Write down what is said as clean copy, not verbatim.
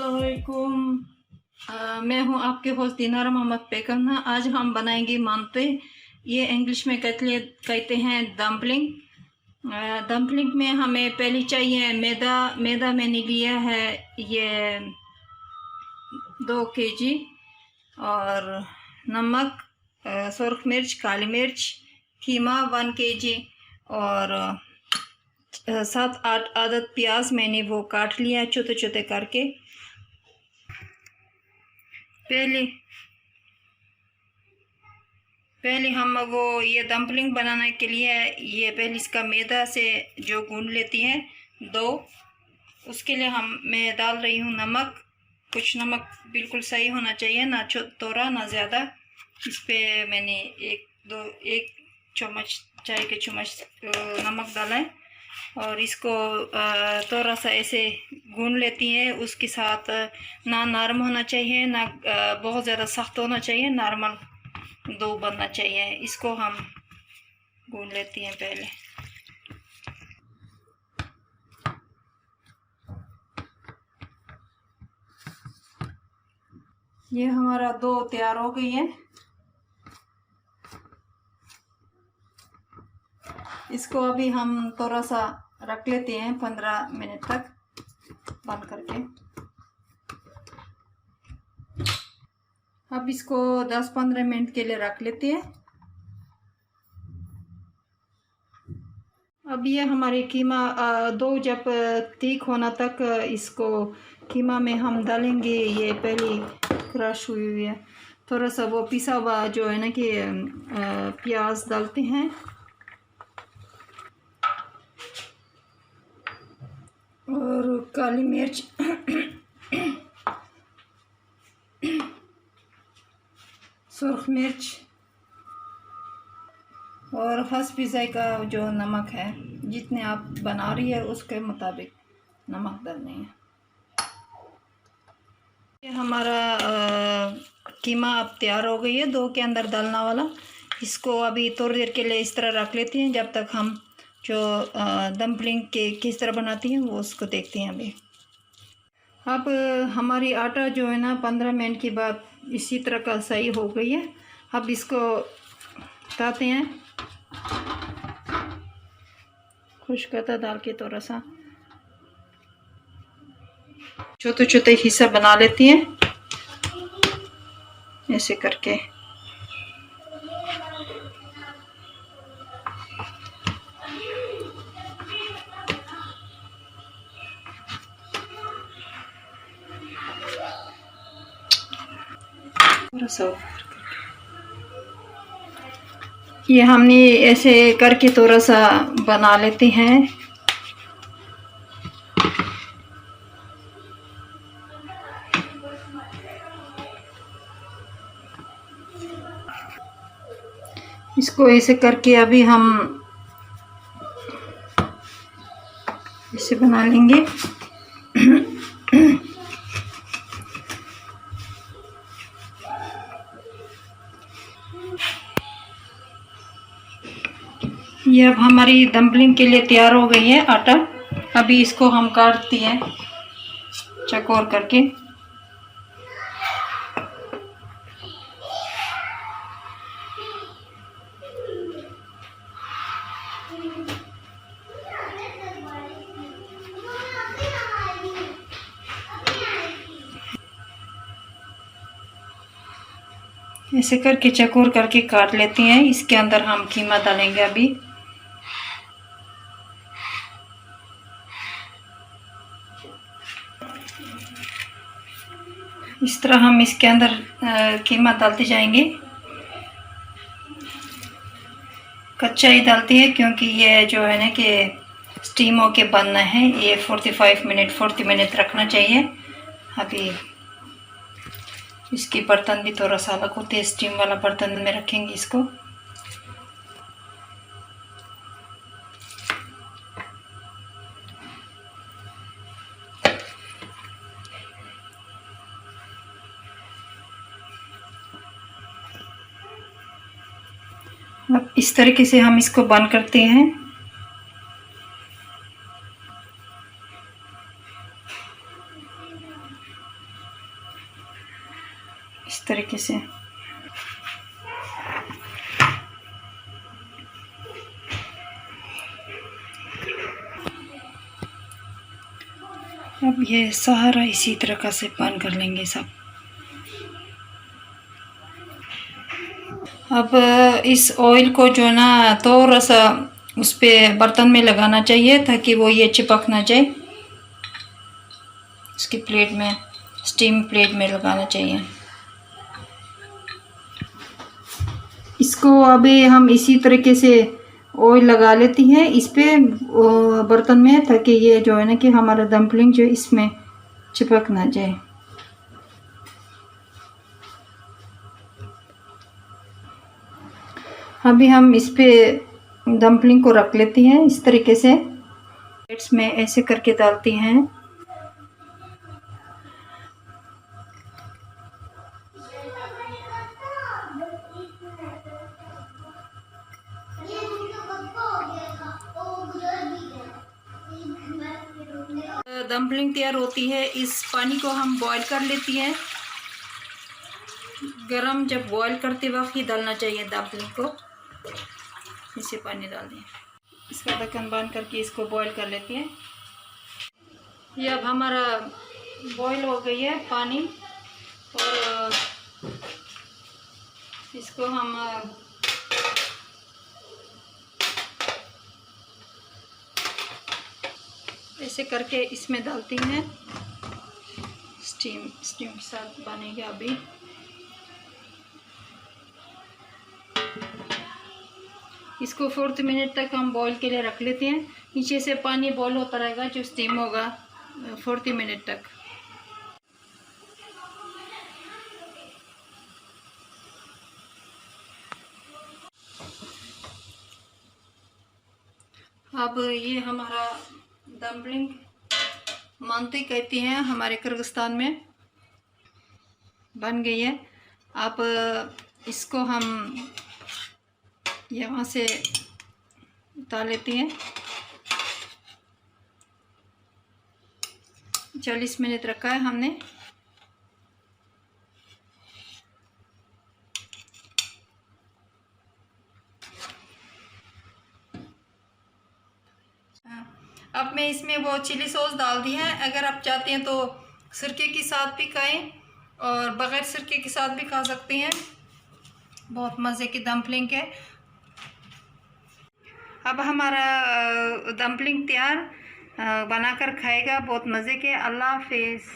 अस्सलाम वालेकुम। मैं हूं आपके होस्ट दिनारा मोहम्मद पेकना। आज हम बनाएंगे मानते। ये इंग्लिश में कहते हैं डम्पलिंग। डम्पलिंग में हमें पहले चाहिए मैदा। मैदा मैंने लिया है ये 2 kg, और नमक, सुर्ख मिर्च, काली मिर्च, कीमा 1 kg, और 7-8 अदद प्याज मैंने वो काट लिया छोटे छोटे करके। पहले हम वो ये डम्पलिंग बनाने के लिए ये पहले इसका मैदा से जो गूंद लेती हैं 2। उसके लिए मैं डाल रही हूँ नमक। कुछ नमक बिल्कुल सही होना चाहिए, ना थोड़ा ना ज़्यादा। इस पे मैंने 1 चम्मच, चाय के चम्मच नमक डाला है, और इसको थोड़ा सा ऐसे गूंद लेती है। उसके साथ ना नरम होना चाहिए, ना बहुत ज़्यादा सख्त होना चाहिए, नॉर्मल डो बनना चाहिए। इसको हम गूंद लेती हैं पहले। ये हमारा डो तैयार हो गई है। इसको अभी हम थोड़ा सा रख लेते हैं 15 मिनट तक बंद करके। अब इसको 10-15 मिनट के लिए रख लेते हैं। अब ये हमारे कीमा डो जब ठीक होना तक इसको कीमा में हम डालेंगे। ये पहले क्रश हुई है, थोड़ा सा वो पिसा हुआ जो है ना कि प्याज डालते हैं, और काली मिर्च, सुर्ख मिर्च, और हस्बी जायका जो नमक है। जितने आप बना रही है उसके मुताबिक नमक डालनी है। ये हमारा कीमा अब तैयार हो गई है डो के अंदर डालना वाला। इसको अभी थोड़ी देर के लिए इस तरह रख लेते हैं जब तक हम जो डम्पलिंग के किस तरह बनाती हैं वो उसको देखते हैं अभी। अब हमारी आटा जो है ना 15 मिनट के बाद इसी तरह का सही हो गई है। अब इसको उठाते हैं, खुश्क आटा डाल के थोड़ा सा छोटे छोटे हिस्सा बना लेती हैं ऐसे करके। थोड़ा सा ये हमने ऐसे करके थोड़ा सा बना लेते हैं। इसको ऐसे करके अभी हम ऐसे बना लेंगे। ये अब हमारी डम्पलिंग के लिए तैयार हो गई है आटा। अभी इसको हम काटती हैं चकोर करके। ऐसे करके चकोर करके काट लेती हैं। इसके अंदर हम कीमा डालेंगे अभी। इस तरह हम इसके अंदर कीमा डालते जाएंगे। कच्चा ही डालती है क्योंकि ये जो है ना कि स्टीम होके बनना है। ये 40 मिनट रखना चाहिए। अभी इसकी बर्तन भी थोड़ा सा अलग होते हैं, स्टीम वाला बर्तन में रखेंगे इसको। अब इस तरीके से हम इसको बंद करते हैं। अब ये सारा इसी तरह से बंद कर लेंगे सब। अब इस ऑयल को जो है ना थोड़ा सा उस पे बर्तन में लगाना चाहिए ताकि वो ये चिपक ना जाए। उसकी प्लेट में, स्टीम प्लेट में लगाना चाहिए इसको। अभी हम इसी तरीके से ऑयल लगा लेती हैं इस पे बर्तन में, ताकि ये जो है ना कि हमारा डम्पलिंग जो इसमें चिपक ना जाए। अभी हम इस पे डम्पलिंग को रख लेती हैं इस तरीके से, प्लेट्स में ऐसे करके डालती हैं। डम्पलिंग तैयार होती है, इस पानी को हम बॉईल कर लेती हैं। गरम जब बॉईल करते वक्त ही डालना चाहिए डम्पलिंग को। इसे पानी डाल दें, इसका ढक्कन बंद करके इसको बॉईल कर लेती हैं। ये अब हमारा बॉईल हो गई है पानी, और इसको हम ऐसे करके इसमें डालती हैं। स्टीम के साथ बनेगा। अभी इसको 4 मिनट तक हम बॉईल के लिए रख लेते हैं। नीचे से पानी बॉईल होता रहेगा जो स्टीम होगा 40 मिनट तक। अब ये हमारा डम्पलिंग मानती कहती हैं हमारे किर्गिस्तान में, बन गई है। अब इसको हम यहाँ से उतार लेती हैं। 40 मिनट रखा है हमने। अब मैं इसमें वो चिली सॉस डाल दी है। अगर आप चाहते हैं तो सिरके के साथ भी खाएं और बग़ैर सिरके के साथ भी खा सकते हैं। बहुत मज़े की डम्पलिंग है। अब हमारा डम्पलिंग तैयार, बनाकर खाएगा, बहुत मज़े के। अल्लाह हाफ़िज़।